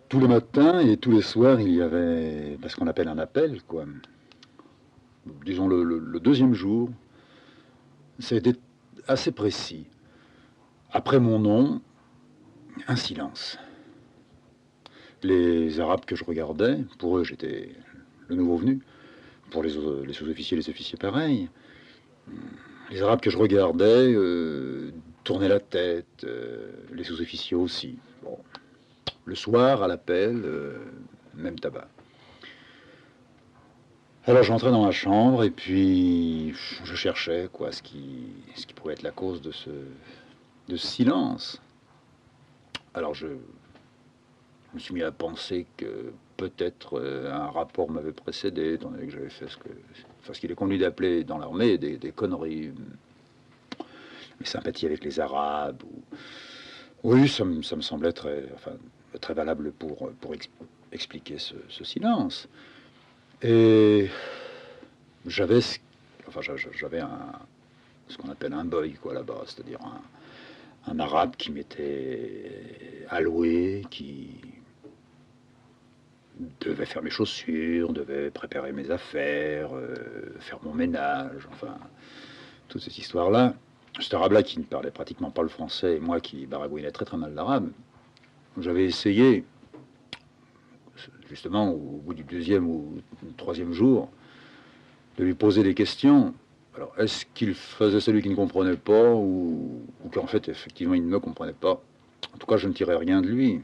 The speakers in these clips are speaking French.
Tous les matins et tous les soirs, il y avait ce qu'on appelle un appel, quoi. Disons le deuxième jour, ça a été assez précis. Après mon nom, un silence. Les Arabes que je regardais, pour eux j'étais le nouveau venu, pour les sous-officiers, les officiers pareils. Les Arabes que je regardais tournaient la tête, les sous-officiers aussi. Bon. Le soir, à l'appel, même tabac. Alors j'entrais dans ma chambre et puis je cherchais quoi, ce qui pouvait être la cause de ce silence. Alors je me suis mis à penser que peut-être un rapport m'avait précédé, étant donné que j'avais fait ce qu'il est convenu d'appeler dans l'armée des conneries, mes sympathies avec les Arabes. Oui, ça me semblait très valable pour expliquer ce silence. Et j'avais, j'avais ce qu'on appelle un boy quoi là-bas, c'est-à-dire un arabe qui m'était alloué, qui devait faire mes chaussures, devait préparer mes affaires, faire mon ménage, enfin, toute cette histoire-là. Cet arabe-là qui ne parlait pratiquement pas le français, et moi qui baragouinais très très mal l'arabe, j'avais essayé, justement, au bout du deuxième ou troisième jour, de lui poser des questions. Alors, est-ce qu'il faisait celui qui ne comprenait pas, ou qu'en fait, effectivement, il ne me comprenait pas? En tout cas, je ne tirais rien de lui.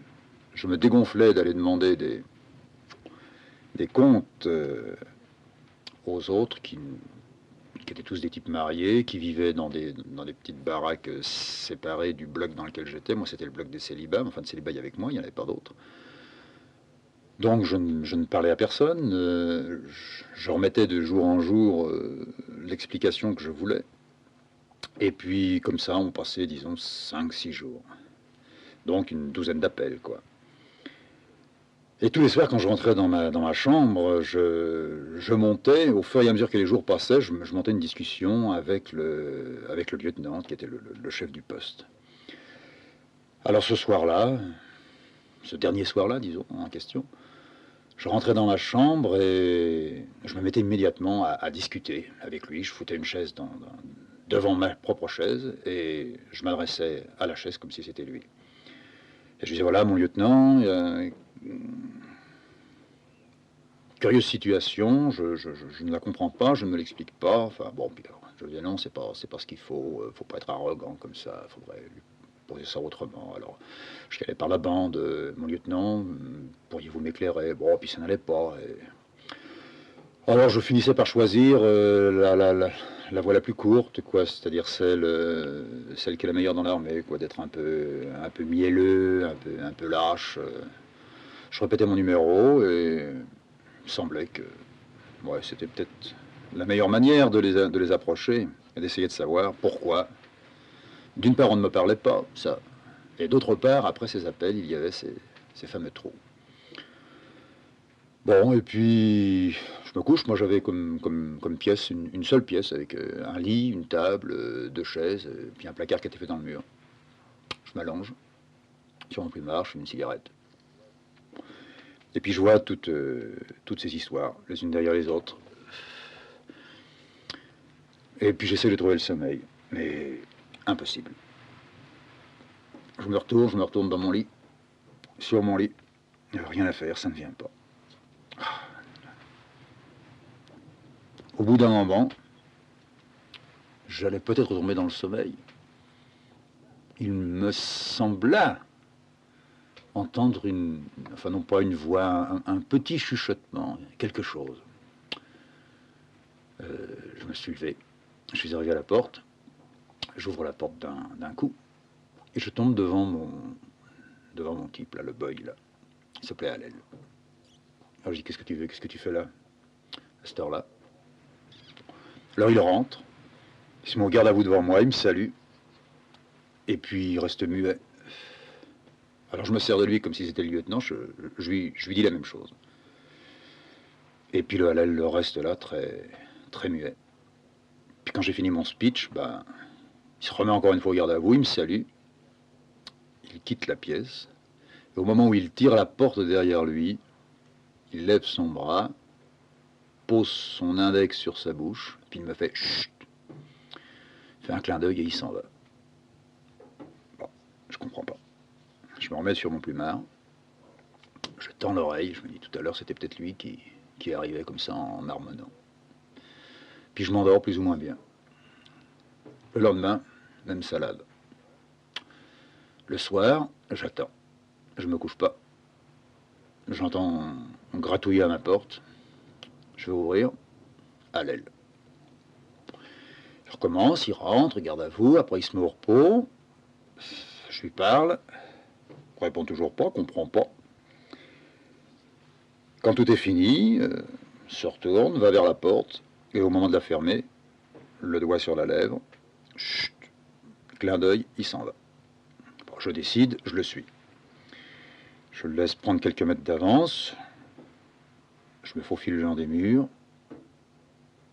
Je me dégonflais d'aller demander des comptes aux autres qui étaient tous des types mariés, qui vivaient dans des petites baraques séparées du bloc dans lequel j'étais. Moi, c'était le bloc des célibats. Enfin, de célibats, il y avait que moi, il n'y en avait pas d'autres. Donc, je ne parlais à personne. Je remettais de jour en jour l'explication que je voulais. Et puis, comme ça, on passait, disons, 5, 6 jours. Donc, une douzaine d'appels, quoi. Et tous les soirs, quand je rentrais dans ma chambre, je montais, au fur et à mesure que les jours passaient, je montais une discussion avec le lieutenant, qui était le chef du poste. Alors ce soir-là, ce dernier soir-là, disons, en question, je rentrais dans ma chambre et je me mettais immédiatement à discuter avec lui. Je foutais une chaise devant ma propre chaise et je m'adressais à la chaise comme si c'était lui. Et je disais, voilà, mon lieutenant, curieuse situation, je ne la comprends pas, je ne me l'explique pas. Enfin bon, puis alors, je dis non, c'est pas ce qu'il faut pas être arrogant comme ça, il faudrait lui poser ça autrement. Alors, je suis allé par la bande, mon lieutenant, pourriez-vous m'éclairer? Bon, puis ça n'allait pas. Alors je finissais par choisir la voie la plus courte, quoi, c'est-à-dire celle qui est la meilleure dans l'armée, quoi, d'être un peu mielleux, un peu lâche. Je répétais mon numéro et il me semblait que ouais, c'était peut-être la meilleure manière de les approcher et d'essayer de savoir pourquoi. D'une part, on ne me parlait pas, ça. Et d'autre part, après ces appels, il y avait ces fameux trous. Bon, et puis, je me couche. Moi, j'avais comme pièce une seule pièce avec un lit, une table, deux chaises, puis un placard qui était fait dans le mur. Je m'allonge sur mon plumard, je fume une cigarette. Et puis, je vois toutes ces histoires, les unes derrière les autres. Et puis j'essaie de trouver le sommeil, mais impossible. Je me retourne dans mon lit, sur mon lit, rien à faire, ça ne vient pas. Au bout d'un moment, j'allais peut-être tomber dans le sommeil. Il me sembla entendre enfin non pas une voix, un petit chuchotement, quelque chose. Je me suis levé, je suis arrivé à la porte, j'ouvre la porte d'un coup, et je tombe devant mon type, là, le boy, là. Il s'appelait Hallel. Alors je dis, qu'est-ce que tu veux, qu'est-ce que tu fais là, à cette heure-là? Alors il rentre, il se met au garde à vous devant moi, il me salue, et puis il reste muet. Alors je me sers de lui comme si c'était le lieutenant, je lui dis la même chose. Et puis le Hallel le reste là, très, très muet. Puis quand j'ai fini mon speech, ben, il se remet encore une fois au garde à vous, il me salue, il quitte la pièce, Et au moment où il tire la porte derrière lui, il lève son bras, pose son index sur sa bouche, puis il me fait chut, fait un clin d'œil et il s'en va. Bon, je comprends pas. Je me remets sur mon plumard, je tends l'oreille, je me dis tout à l'heure c'était peut-être lui qui arrivait comme ça en marmonnant. Puis je m'endors plus ou moins bien. Le lendemain, même salade. Le soir, j'attends. Je me couche pas. J'entends gratouiller à ma porte. Je vais ouvrir. À l'aile. Il recommence, il rentre, il garde à vous, après il se met au repos. Je lui parle. Il répond toujours pas, comprend pas. Quand tout est fini, se retourne, va vers la porte, et au moment de la fermer, le doigt sur la lèvre, chut, clin d'œil, il s'en va. Bon, je décide, je le suis. Je le laisse prendre quelques mètres d'avance. Je me faufile le long des murs.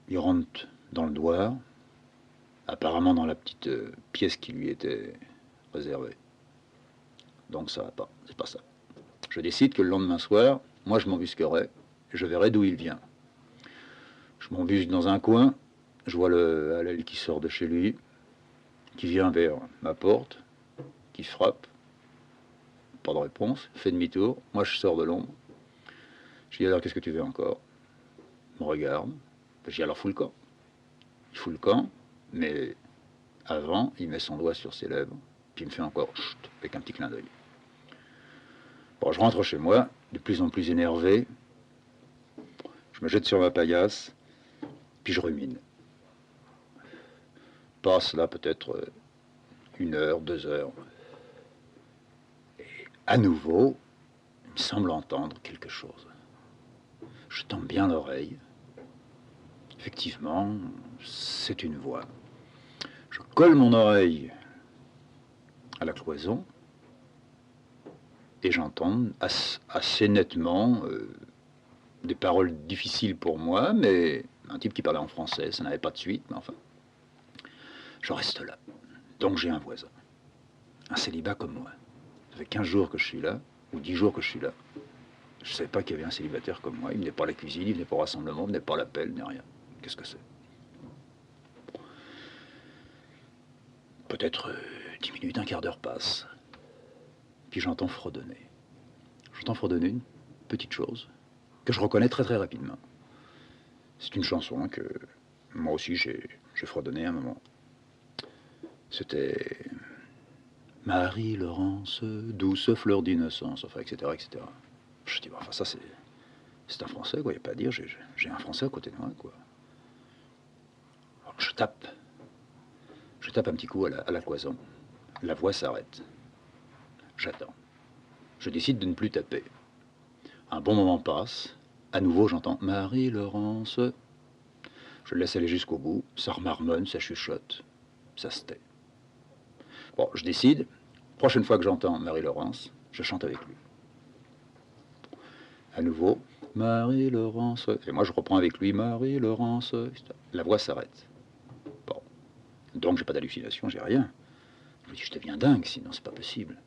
Il rentre dans le douar, apparemment dans la petite pièce qui lui était réservée. Donc ça va pas, c'est pas ça. Je décide que le lendemain soir, moi je m'embusquerai, et je verrai d'où il vient. Je m'embusque dans un coin, je vois le Hallel qui sort de chez lui, qui vient vers ma porte, qui frappe, pas de réponse, fait demi-tour, moi je sors de l'ombre. Je dis alors qu'est-ce que tu veux encore? Il me regarde, je dis alors fous le camp. Il fout le camp, mais avant, il met son doigt sur ses lèvres, puis il me fait encore chut, avec un petit clin d'œil. Bon, je rentre chez moi, de plus en plus énervé, je me jette sur ma paillasse, puis je rumine. Passe là peut-être 1 heure, 2 heures. Et à nouveau, il me semble entendre quelque chose. Je tends bien l'oreille. Effectivement, c'est une voix. Je colle mon oreille à la cloison et j'entends assez nettement des paroles difficiles pour moi, mais un type qui parlait en français, ça n'avait pas de suite, mais enfin, je reste là. Donc j'ai un voisin, un célibat comme moi. Ça fait 15 jours que je suis là, ou 10 jours que je suis là. Je ne savais pas qu'il y avait un célibataire comme moi. Il venait pas à la cuisine, il venait pas au rassemblement, il venait pas à l'appel, ni rien. Qu'est-ce que c'est? Peut-être 10 minutes, un quart d'heure passe. Puis j'entends fredonner. J'entends fredonner une petite chose que je reconnais très très rapidement. C'est une chanson que moi aussi j'ai fredonné à un moment. C'était Marie-Laurence, douce fleur d'innocence, enfin, etc., etc. Je dis, bah, enfin, ça c'est un français, quoi, il n'y a pas à dire, j'ai un français à côté de moi, quoi. Alors, je tape un petit coup à la cloison. La voix s'arrête. J'attends. Je décide de ne plus taper. Un bon moment passe. À nouveau, j'entends Marie-Laurence. Je le laisse aller jusqu'au bout. Ça remarmonne, ça chuchote. Ça se tait. Bon, je décide. Prochaine fois que j'entends Marie-Laurence, je chante avec lui. À nouveau, Marie-Laurence. Et moi, je reprends avec lui Marie-Laurence. La voix s'arrête. Bon. Donc, j'ai pas d'hallucination, j'ai rien. Je me dis, je deviens dingue, sinon c'est pas possible.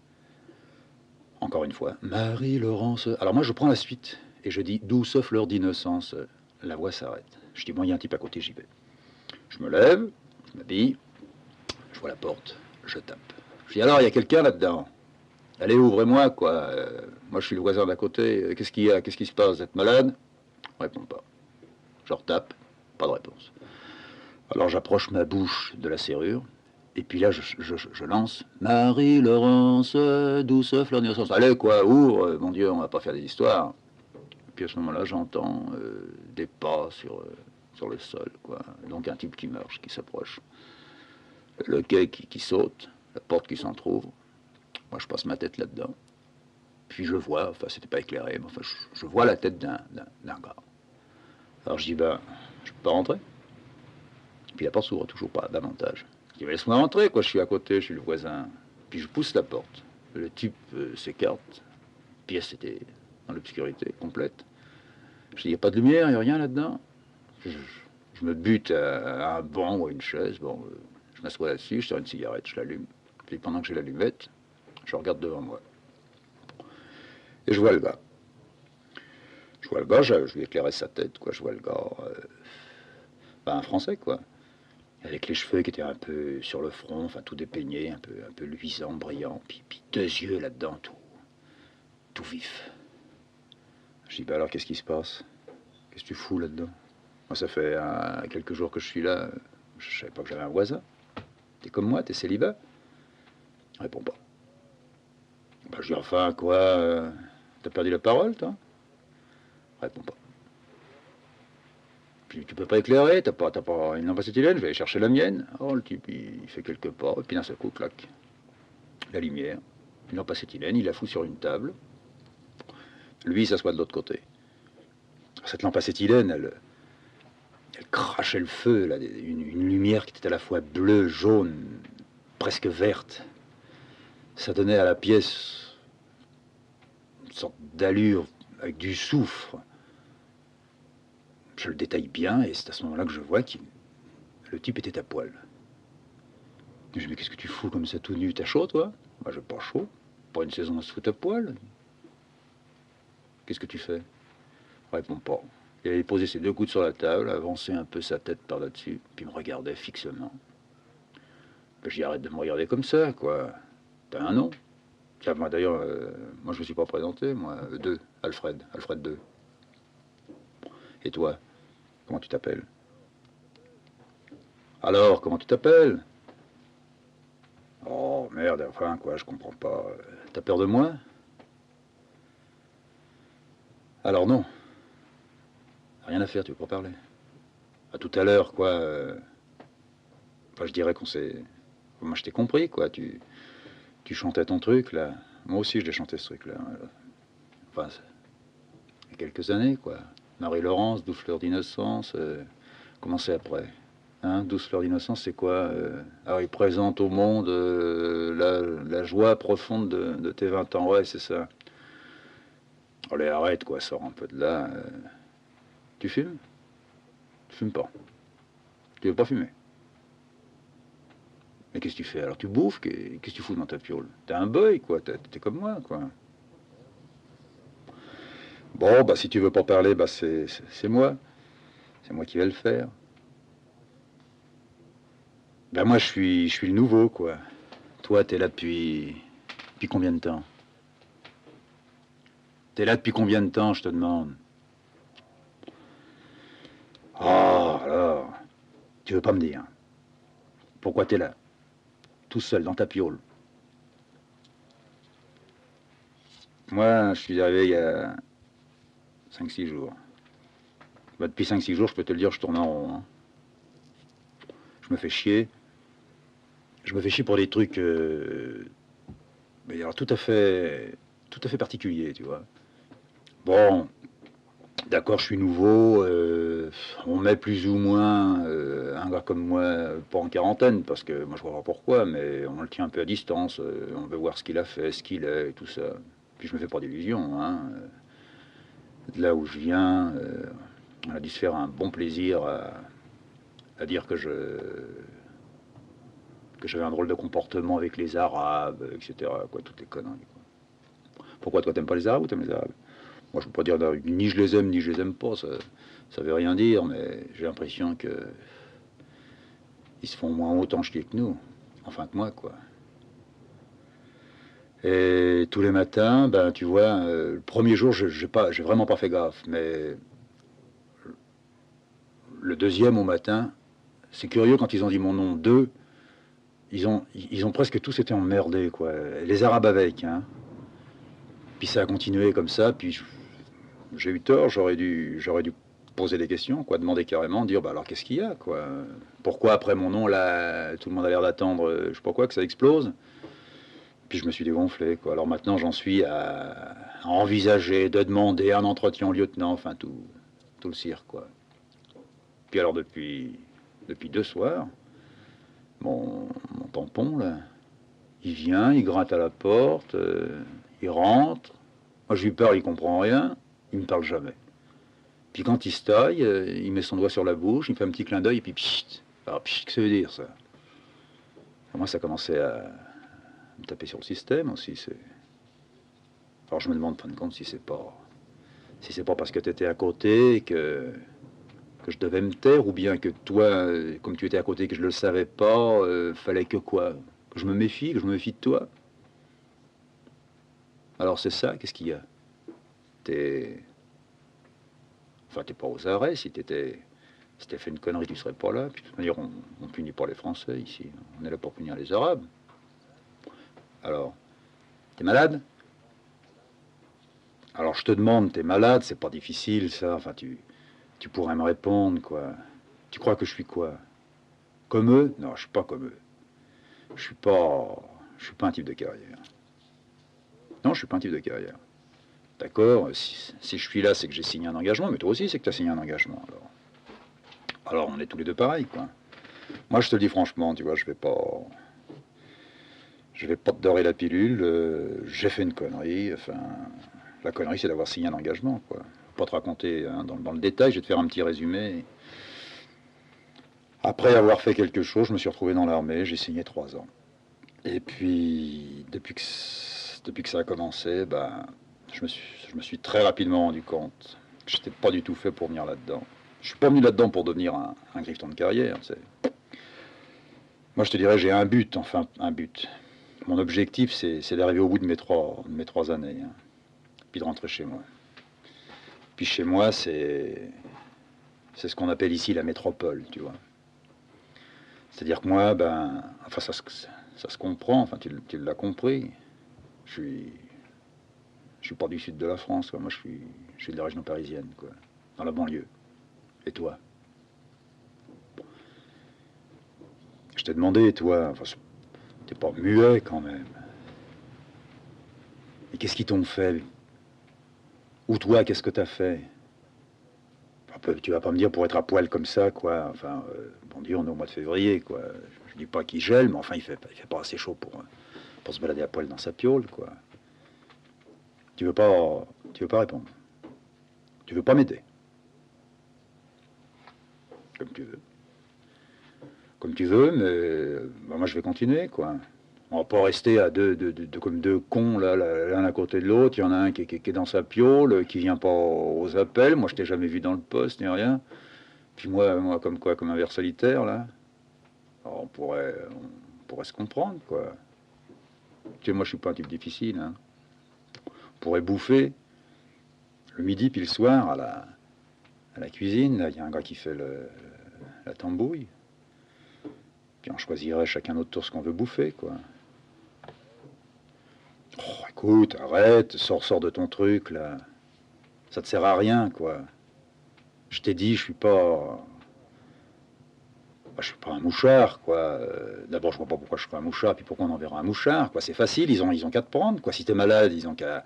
Encore une fois, Marie-Laurence. Alors moi, je prends la suite et je dis douce fleur d'innocence. La voix s'arrête. Je dis, bon, il y a un type à côté, j'y vais. Je me lève, je m'habille, je vois la porte, je tape. Je dis, alors, il y a quelqu'un là-dedans. Allez, ouvrez-moi, quoi. Moi, je suis le voisin d'à côté. Qu'est-ce qu'il y a? Qu'est-ce qui se passe? Vous êtes malade? Répond pas. Je retape, pas de réponse. Alors, j'approche ma bouche de la serrure. Et puis là, je lance Marie-Laurence, douce fleur d'innocence. Allez, quoi, ouvre, mon Dieu, on va pas faire des histoires. Et puis à ce moment-là, j'entends des pas sur le sol, quoi. Donc un type qui marche, qui s'approche. Le quai qui saute, la porte qui s'entrouvre. Moi, je passe ma tête là-dedans. Puis je vois, enfin, c'était pas éclairé, mais enfin, je vois la tête d'un gars. Alors je dis, ben, je peux pas rentrer. Puis la porte s'ouvre toujours pas, davantage. Je dis, laisse-moi rentrer, quoi, je suis à côté, je suis le voisin. Puis je pousse la porte. Le type s'écarte. La pièce était dans l'obscurité complète. Je dis, il n'y a pas de lumière, il n'y a rien là-dedans. Je me bute à un banc ou à une chaise. Bon, je m'assois là-dessus, je tire une cigarette, je l'allume. Puis pendant que j'ai l'allumette, je regarde devant moi. Et je vois le gars. Je lui éclairais sa tête, quoi. Je vois le gars, un Français, quoi. Avec les cheveux qui étaient un peu sur le front, enfin tout dépeigné, un peu luisant, brillant, puis deux yeux là-dedans, tout vif. Je dis, bah alors qu'est-ce qui se passe? Qu'est-ce que tu fous là-dedans? Moi, ça fait quelques jours que je suis là, je savais pas que j'avais un voisin. T'es comme moi, t'es célibat? Il répond pas. Bah, je dis, enfin, quoi, t'as perdu la parole, toi? Il répond pas. Puis tu peux pas éclairer, t'as pas une lampe acétylène, je vais aller chercher la mienne. Oh, le type, il fait quelques pas, et puis d'un seul coup, clac, la lumière, une lampe acétylène, il la fout sur une table. Lui, il s'assoit de l'autre côté. Cette lampe acétylène, elle crachait le feu, là, une lumière qui était à la fois bleue, jaune, presque verte. Ça donnait à la pièce une sorte d'allure avec du soufre. Je le détaille bien, et c'est à ce moment-là que je vois que le type était à poil. Je dis, mais qu'est-ce que tu fous comme ça tout nu? T'as chaud, toi? Moi, j'ai pas chaud. Pas une saison à se foutre à poil. Qu'est-ce que tu fais? Il répond pas. Il avait posé ses deux coudes sur la table, avancé un peu sa tête par là-dessus, puis me regardait fixement. Je dis, arrête de me regarder comme ça, quoi. T'as un nom? Tiens, moi d'ailleurs, moi je me suis pas présenté, moi, deux, Alfred 2. Et toi, comment tu t'appelles? Alors, comment tu t'appelles? Oh merde, enfin quoi, je comprends pas. T'as peur de moi? Alors non, rien à faire, tu veux pas parler. À tout à l'heure, quoi. Enfin, je dirais qu'on s'est. Moi, je t'ai compris, quoi. Tu chantais ton truc, là. Moi aussi, je l'ai chanté, ce truc-là. Enfin, il y a quelques années, quoi. Marie-Laurence, 12 fleurs d'innocence. Comment c'est après? Hein, 12 fleurs d'innocence, c'est quoi? Alors, il présente au monde la joie profonde de tes 20 ans. Ouais, c'est ça. Allez, arrête, quoi. Sors un peu de là. Tu fumes? Tu fumes pas. Tu veux pas fumer? Mais qu'est-ce que tu fais? Alors, tu bouffes? Qu'est-ce que tu fous dans ta piole? T'es un boy, quoi. T'es comme moi, quoi. Bon, bah, si tu veux pas parler, bah, c'est moi. C'est moi qui vais le faire. Ben, moi, je suis le nouveau, quoi. Toi, t'es là depuis combien de temps? T'es là depuis combien de temps, je te demande? Oh, alors, tu veux pas me dire? Pourquoi t'es là, tout seul, dans ta piole? Moi, je suis arrivé il y a 5 6 jours. Bah, depuis 5 6 jours, je peux te le dire, je tourne en rond, hein. Je me fais chier. Je me fais chier pour des trucs, mais alors tout à fait particuliers, tu vois. Bon, d'accord, je suis nouveau. On met plus ou moins un gars comme moi, pas en quarantaine, parce que moi je vois pas pourquoi, mais on le tient un peu à distance. On veut voir ce qu'il a fait, ce qu'il est, et tout ça. Puis je me fais pas d'illusions, hein. De là où je viens, on a dû se faire un bon plaisir à dire que j'avais un drôle de comportement avec les Arabes, etc. Quoi, toutes les conneries, quoi. Pourquoi toi t'aimes pas les Arabes ou t'aimes les Arabes? Moi je peux pas dire ni je les aime ni je les aime pas, ça veut rien dire, mais j'ai l'impression que ils se font moins autant chier que nous, enfin que moi, quoi. Et tous les matins, ben tu vois, le premier jour j'ai vraiment pas fait gaffe, mais le deuxième au matin, c'est curieux quand ils ont dit mon nom deux, ils ont presque tous été emmerdés, quoi. Les Arabes avec, hein. Puis ça a continué comme ça, puis j'ai eu tort, j'aurais dû poser des questions, quoi, demander carrément, dire bah alors qu'est-ce qu'il y a, quoi. Pourquoi après mon nom là, tout le monde a l'air d'attendre, je sais pas quoi, que ça explose. Puis je me suis dégonflé, quoi. Alors maintenant j'en suis à envisager de demander un entretien au lieutenant, enfin tout le cirque, quoi. Puis alors depuis 2 soirs, mon tampon là, il vient, il gratte à la porte, il rentre. Moi j'ai eu peur, il comprend rien, il me parle jamais. Puis quand il se taille, il met son doigt sur la bouche, il me fait un petit clin d'œil et puis pchit. Alors pchit, qu'est-ce que ça veut dire ça? Moi ça commençait à me taper sur le système aussi. Alors je me demande, en fin de compte, si c'est pas parce que tu étais à côté que je devais me taire, ou bien que toi, comme tu étais à côté, que je le savais pas, fallait que quoi? Que je me méfie, que je me méfie de toi? Alors c'est ça, qu'est-ce qu'il y a? T'es... Enfin, t'es pas aux arrêts, si t'as fait une connerie, tu serais pas là. Puis de toute manière, on punit pas les Français ici. On est là pour punir les Arabes. Alors, t'es malade? Alors je te demande, t'es malade? C'est pas difficile ça. Enfin, tu pourrais me répondre, quoi. Tu crois que je suis quoi? Comme eux? Non, je suis pas comme eux. Je suis pas... Je suis pas un type de carrière. Non, je suis pas un type de carrière. D'accord? Si je suis là, c'est que j'ai signé un engagement, mais toi aussi, c'est que tu as signé un engagement. Alors on est tous les deux pareils, quoi. Moi, je te le dis franchement, tu vois, je vais pas te dorer la pilule. J'ai fait une connerie. Enfin, la connerie, c'est d'avoir signé un engagement, quoi. Pas te raconter hein, dans le détail. Je vais te faire un petit résumé. Après avoir fait quelque chose, je me suis retrouvé dans l'armée. J'ai signé 3 ans. Et puis, depuis que ça a commencé, ben, je me suis très rapidement rendu compte que j'étais pas du tout fait pour venir là-dedans. Je suis pas venu là-dedans pour devenir un grifton de carrière. Moi, je te dirais, j'ai un but, enfin, un but. Mon objectif, c'est d'arriver au bout de mes trois années, hein, puis de rentrer chez moi. Puis chez moi, c'est ce qu'on appelle ici la métropole, tu vois. C'est-à-dire que moi, ben, enfin, ça se comprend, enfin, tu l'as compris. Je suis, je suis pas du sud de la France, quoi. Moi, je suis de la région parisienne, quoi, dans la banlieue. Et toi? Je t'ai demandé, toi, enfin, t'es pas muet quand même. Et qu'est-ce qu'ils t'ont fait? Ou toi, qu'est-ce que t'as fait? Tu vas pas me dire pour être à poil comme ça, quoi. Enfin, bon Dieu, on est au mois de février, quoi. Je dis pas qu'il gèle, mais enfin, il fait pas assez chaud pour se balader à poil dans sa piole, quoi. Tu veux pas, tu veux pas répondre. Tu veux pas m'aider. Comme tu veux. Comme tu veux, mais bah, moi je vais continuer, quoi. On va pas rester à comme deux cons, là, l'un à côté de l'autre. Il y en a un qui est dans sa piole, qui vient pas aux appels. Moi, je t'ai jamais vu dans le poste, ni rien. Puis moi comme quoi, comme un ver solitaire, là. Alors, on pourrait se comprendre, quoi. Tu sais, moi, je suis pas un type difficile, hein. On pourrait bouffer le midi puis le soir à la cuisine. Là, il y a un gars qui fait la tambouille. Puis on choisirait chacun notre tour ce qu'on veut bouffer, quoi. Oh, écoute, arrête, sors de ton truc, là. Ça te sert à rien, quoi. Je t'ai dit, je suis pas un mouchard, quoi. D'abord, je vois pas pourquoi je serais un mouchard, puis pourquoi on enverra un mouchard, quoi. C'est facile, ils ont qu'à te prendre, quoi. Si t'es malade, ils ont qu'à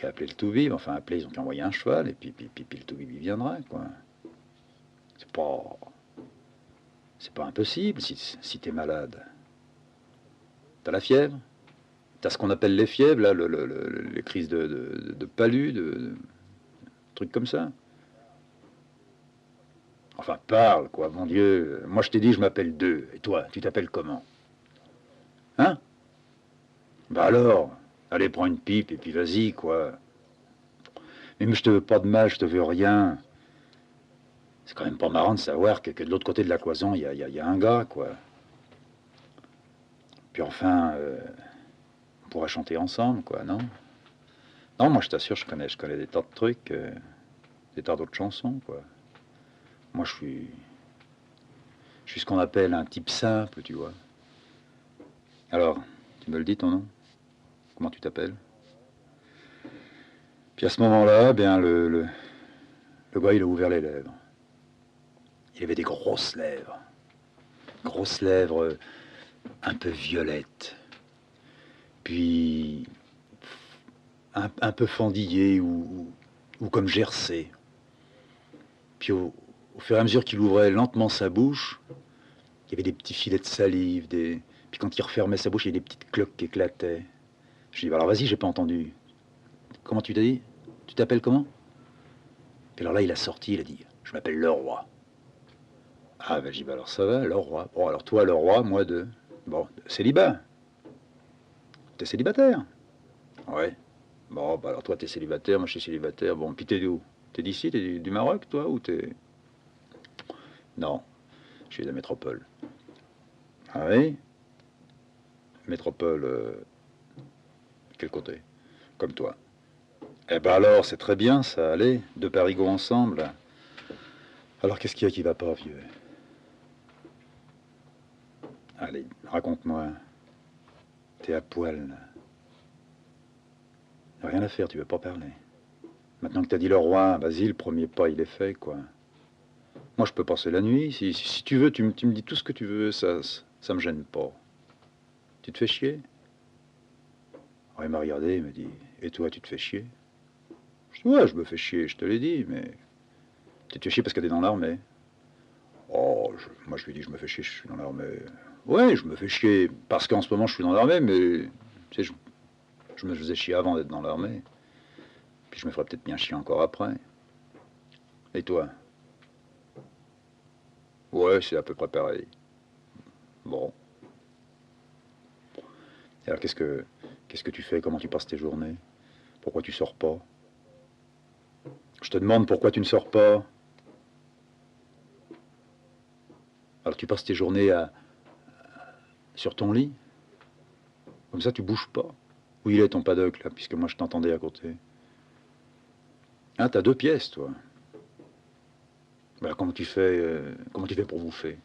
appeler le tout-vivre, enfin appeler, ils ont qu'à envoyer un cheval, et puis le tout-vivre, il viendra, quoi. C'est pas, c'est pas impossible si t'es malade. T'as la fièvre, t'as ce qu'on appelle les fièvres, là, les crises de palu, de trucs comme ça. Enfin, parle, quoi, mon Dieu. Moi, je t'ai dit, je m'appelle Deux. Et toi, tu t'appelles comment? Hein? Bah alors, allez, prends une pipe et puis vas-y, quoi. Mais je te veux pas de mal, je te veux rien. C'est quand même pas marrant de savoir que de l'autre côté de la cloison, il y a un gars, quoi. Puis enfin, on pourrait chanter ensemble, quoi, non? Non, moi, je t'assure, je connais des tas de trucs, des tas d'autres chansons, quoi. Moi, je suis ce qu'on appelle un type simple, tu vois. Alors, tu me le dis ton nom? Comment tu t'appelles? Puis à ce moment-là, bien, le gars, il a ouvert les lèvres. Il avait des grosses lèvres un peu violettes, puis un peu fendillées ou comme gercées. Puis au fur et à mesure qu'il ouvrait lentement sa bouche, il y avait des petits filets de salive, puis quand il refermait sa bouche, il y avait des petites cloques qui éclataient. Je dis, bah alors vas-y, j'ai pas entendu. Comment tu t'as dit? Tu t'appelles comment? Puis alors là, il a sorti, il a dit, je m'appelle le roi. Ah, ben, j'ai dit, bah alors ça va, le roi. Bon, alors toi, le roi, moi, Bon, célibat. T'es célibataire? Ouais. Bon, bah alors toi, t'es célibataire, moi je suis célibataire. Bon, puis t'es d'où? T'es d'ici, t'es du Maroc, toi, ou t'es... Non, je suis de la métropole. Ah oui? Métropole, quel côté? Comme toi. Eh ben alors, c'est très bien ça, allez, deux parigots ensemble. Alors qu'est-ce qu'il y a qui va pas, vieux? Allez, raconte-moi. T'es à poil, là. Y a rien à faire, tu veux pas parler. Maintenant que t'as dit le roi, vas-y, le premier pas, il est fait, quoi. Moi, je peux passer la nuit. Si tu veux, tu me dis tout ce que tu veux, ça me gêne pas. Tu te fais chier? Alors, il m'a regardé, il m'a dit, et toi, tu te fais chier? Je dis, ouais, je me fais chier, je te l'ai dit, mais... Tu te fais chier parce que t'es dans l'armée. Oh, moi, je lui ai dit, je me fais chier, je suis dans l'armée. Ouais, je me fais chier parce qu'en ce moment, je suis dans l'armée, mais... Tu sais, je me faisais chier avant d'être dans l'armée. Puis je me ferais peut-être bien chier encore après. Et toi? Ouais, c'est à peu près pareil. Bon. Et alors, qu'est-ce que tu fais? Comment tu passes tes journées? Pourquoi tu sors pas? Je te demande pourquoi tu ne sors pas. Alors, tu passes tes journées sur ton lit? Comme ça, tu bouges pas. Où il est ton paddock, là, puisque moi, je t'entendais à côté. Ah, t'as deux pièces, toi. Ben, comment tu fais pour bouffer?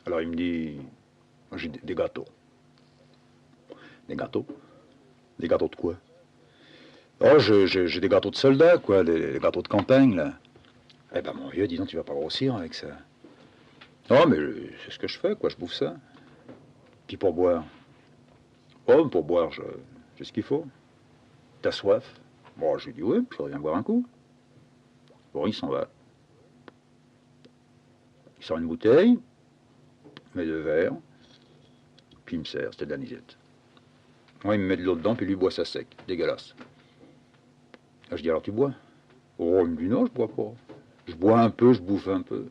Alors, il me dit, moi, j'ai des gâteaux. Des gâteaux? Des gâteaux de quoi? Oh, j'ai des gâteaux de soldats, quoi, les gâteaux de campagne, là. Eh ben, mon vieux, dis donc, tu vas pas grossir avec ça. Oh, mais c'est ce que je fais, quoi, je bouffe ça. Puis pour boire. Oh, pour boire, j'ai ce qu'il faut. T'as soif? Bon, je lui dis, oui, puis reviens boire un coup. Bon, il s'en va. Il sort une bouteille, met deux verres, puis il me sert, c'était de la nisette. Moi, il me met de l'eau dedans, puis lui boit ça sec, dégueulasse. Là, je dis, alors tu bois? Oh, il me dit, non, je bois pas. Je bois un peu, je bouffe un peu.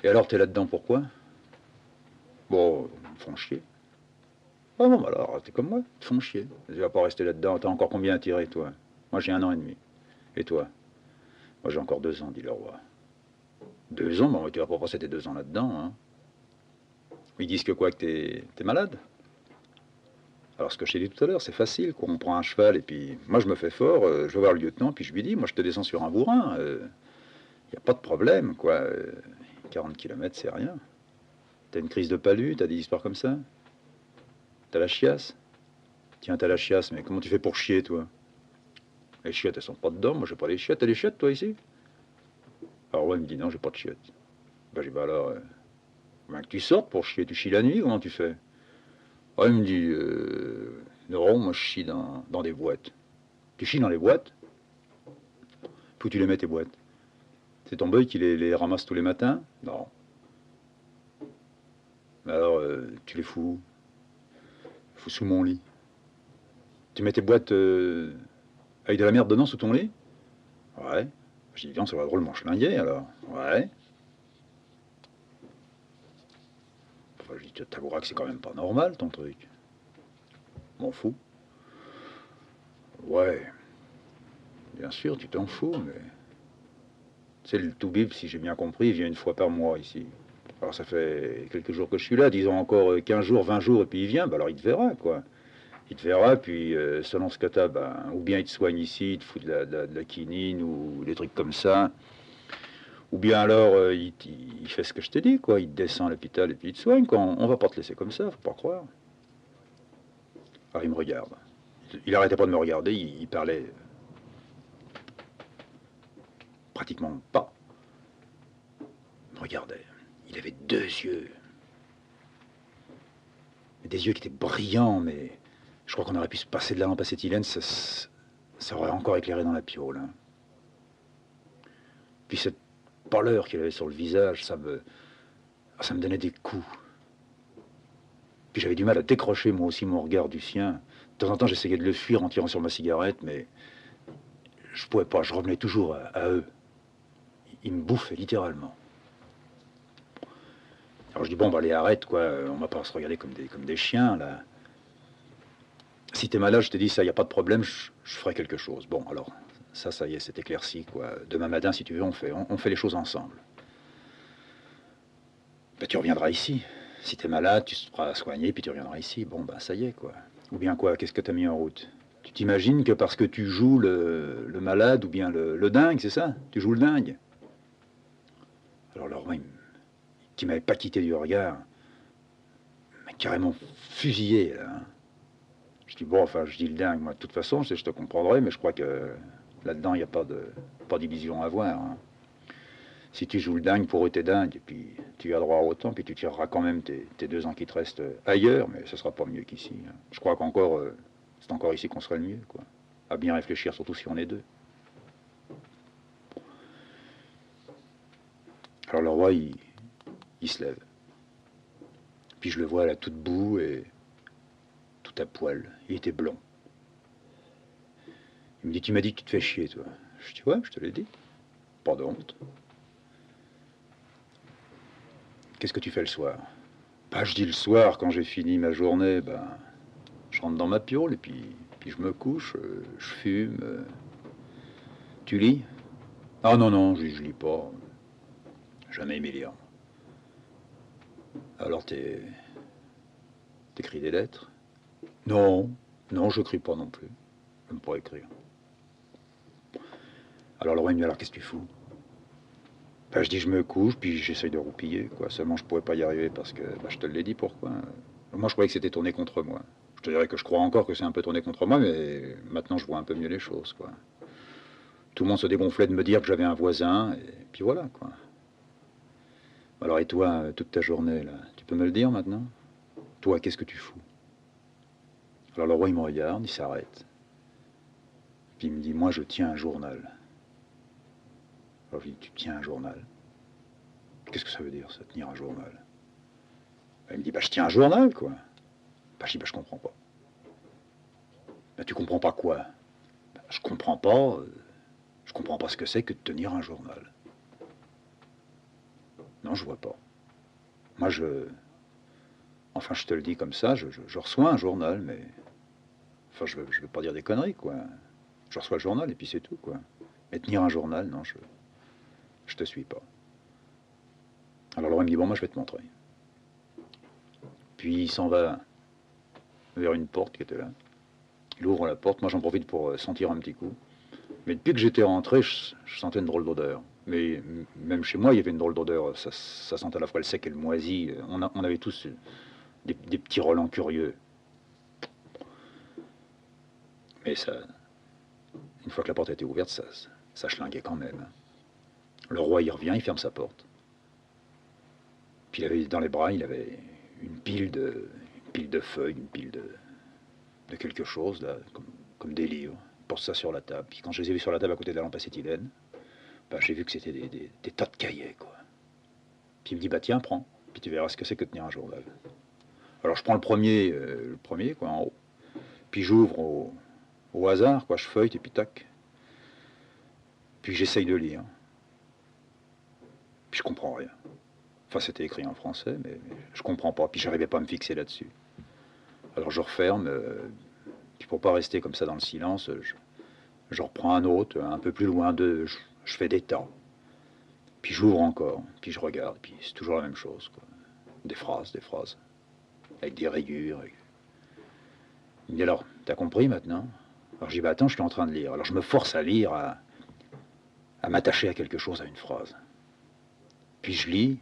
Et alors, t'es là-dedans pourquoi? Bon, ils me font chier. Ah bon, bah alors, t'es comme moi, ils te font chier. Tu vas pas rester là-dedans. T'as encore combien à tirer, toi? Moi, j'ai 1 an et demi. Et toi? Moi, j'ai encore 2 ans, dit le roi. 2 ans? Bon, tu vas pas passer tes 2 ans là-dedans, hein. Ils disent que quoi, que t'es malade? Alors, ce que je t'ai dit tout à l'heure, c'est facile, quoi. On prend un cheval, et puis, moi, je me fais fort, je vais voir le lieutenant, puis je lui dis, moi, je te descends sur un bourrin. Y a pas de problème, quoi. 40 km, c'est rien. T'as une crise de palu, t'as des histoires comme ça? T'as la chiasse? Tiens, t'as la chiasse, mais comment tu fais pour chier, toi? Les chiottes, elles sont pas dedans. Moi, j'ai pas les chiottes. T'as les chiottes, toi, ici? Alors, ouais, il me dit non, j'ai pas de chiottes. Ben, j'ai dit, bah alors, ben, que tu sortes pour chier. Tu chies la nuit, comment tu fais? Ouais, il me dit, non, moi, je chie dans des boîtes. Tu chies dans les boîtes? Faut que tu les mets, tes boîtes. C'est ton boy qui les ramasse tous les matins? Non. Mais alors, tu les fous? Fous sous mon lit. Tu mets tes boîtes avec de la merde dedans sous ton lit? Ouais. J'ai dit, non, ça va drôlement schlinguer, alors. Ouais. Enfin, je dis, t'avoueras que c'est quand même pas normal, ton truc. M'en fous. Ouais, bien sûr, tu t'en fous, mais... C'est le Toubib, si j'ai bien compris, il vient une fois par mois ici. Alors ça fait quelques jours que je suis là, disons encore 15 jours, 20 jours, et puis il vient, bah alors il te verra, quoi. Il te verra, puis selon ce que t'as, ben, ou bien il te soigne ici, il te fout de la quinine, ou des trucs comme ça, ou bien alors il fait ce que je t'ai dit, quoi. Il te descend à l'hôpital et puis il te soigne, quoi. On va pas te laisser comme ça, faut pas croire. Alors il me regarde. Il arrêtait pas de me regarder, il parlait pratiquement pas. Il me regardait. Il avait deux yeux. Des yeux qui étaient brillants, mais je crois qu'on aurait pu se passer de la lampe acétylène, ça aurait encore éclairé dans la piole, hein. Puis cette pâleur qu'il avait sur le visage, ça me donnait des coups. Puis j'avais du mal à décrocher moi aussi mon regard du sien. De temps en temps, j'essayais de le fuir en tirant sur ma cigarette, mais je pouvais pas, je revenais toujours à eux. Ils me bouffaient littéralement. Alors je dis, bon, bah, les arrête, quoi, on va pas se regarder comme des chiens, là. Si t'es malade, je te dis ça, il n'y a pas de problème, je ferai quelque chose. Bon, alors, ça y est, c'est éclairci, quoi. Demain matin, si tu veux, on fait les choses ensemble. Ben, tu reviendras ici. Si t'es malade, tu te feras soigner, puis tu reviendras ici. Bon, ben, ça y est, quoi. Ou bien quoi, qu'est-ce que t'as mis en route? Tu t'imagines que parce que tu joues le malade, ou bien le dingue, c'est ça? Tu joues le dingue. Alors, le roi, qui m'avait pas quitté du regard, m'a carrément fusillé, là, hein. Je dis, bon, enfin, je dis le dingue, moi, de toute façon, je te comprendrai, mais je crois que là-dedans, il n'y a pas d'illusion à voir, hein. Si tu joues le dingue pour eux, t'es dingue, et puis tu as droit à autant, puis tu tireras quand même tes 2 ans qui te restent ailleurs, mais ce sera pas mieux qu'ici, hein. Je crois qu'encore, c'est encore ici qu'on serait le mieux, quoi. À bien réfléchir, surtout si on est deux. Alors le roi, il se lève. Puis je le vois là, tout debout et tout à poil. Il était blond. Il me dit, tu m'as dit que tu te fais chier, toi. Je dis, ouais, je te l'ai dit. Pas de honte. Qu'est-ce que tu fais le soir? Bah, je dis le soir, quand j'ai fini ma journée, ben, je rentre dans ma piole et puis je me couche, je fume. Tu lis? Ah non, non, je lis pas. Jamais aimé lire. Alors t'écris des lettres? Non, non, je n'écris pas non plus. J'aime pas écrire. Alors le roi me dit, alors qu'est-ce que tu fous? Ben, je dis, je me couche, puis j'essaye de roupiller, quoi. Seulement, je pourrais pas y arriver parce que, ben, je te l'ai dit, pourquoi. Moi, je croyais que c'était tourné contre moi. Je te dirais que je crois encore que c'est un peu tourné contre moi, mais maintenant, je vois un peu mieux les choses, quoi. Tout le monde se dégonflait de me dire que j'avais un voisin, et puis voilà, quoi. Alors, et toi, toute ta journée, là, tu peux me le dire maintenant? Toi, qu'est-ce que tu fous? Alors, le roi, il me regarde, il s'arrête, puis il me dit, moi, je tiens un journal. Alors, je lui dis, tu tiens un journal? Qu'est-ce que ça veut dire, ça, tenir un journal? Ben, il me dit, bah, je tiens un journal, quoi. Bah, je dis, bah, je comprends pas. Bah, tu comprends pas quoi? Bah, je comprends pas ce que c'est que de tenir un journal. Non, je vois pas. Moi, enfin, je te le dis comme ça, je reçois un journal, mais, enfin, je veux pas dire des conneries, quoi. Je reçois le journal et puis c'est tout, quoi. Mais tenir un journal, non, je te suis pas. Alors Laurent me dit, bon, moi, je vais te montrer. Puis il s'en va vers une porte qui était là. Il ouvre la porte, moi j'en profite pour sentir un petit coup. Mais depuis que j'étais rentré, je sentais une drôle d'odeur. Mais même chez moi, il y avait une drôle d'odeur. Ça sentait à la fois le sec et le moisi. On avait tous des petits relents curieux. Mais ça, une fois que la porte était ouverte, ça schlinguait quand même. Le roi, il revient, il ferme sa porte. Puis il avait, dans les bras, il avait une pile de feuilles, une pile de quelque chose, là, comme des livres. Il pose ça sur la table. Puis quand je les ai vus sur la table à côté de la lampe acétylène, bah, j'ai vu que c'était des tas de cahiers, quoi. Puis il me dit, bah tiens, prends. Puis tu verras ce que c'est que de tenir un journal. Alors je prends le premier, quoi, en haut. Puis j'ouvre au hasard, quoi, je feuille, et puis tac. Puis j'essaye de lire. Puis je comprends rien. Enfin, c'était écrit en français, mais je comprends pas. Puis j'arrivais pas à me fixer là-dessus. Alors je referme. Puis pour pas rester comme ça dans le silence, je reprends un autre, un peu plus loin je fais des tas. Puis j'ouvre encore, puis je regarde, puis c'est toujours la même chose, quoi. Des phrases, avec des rayures. Il me dit alors, t'as compris maintenant? Alors je dis, bah attends, je suis en train de lire. Alors je me force à lire, à m'attacher à quelque chose, à une phrase. Puis je lis,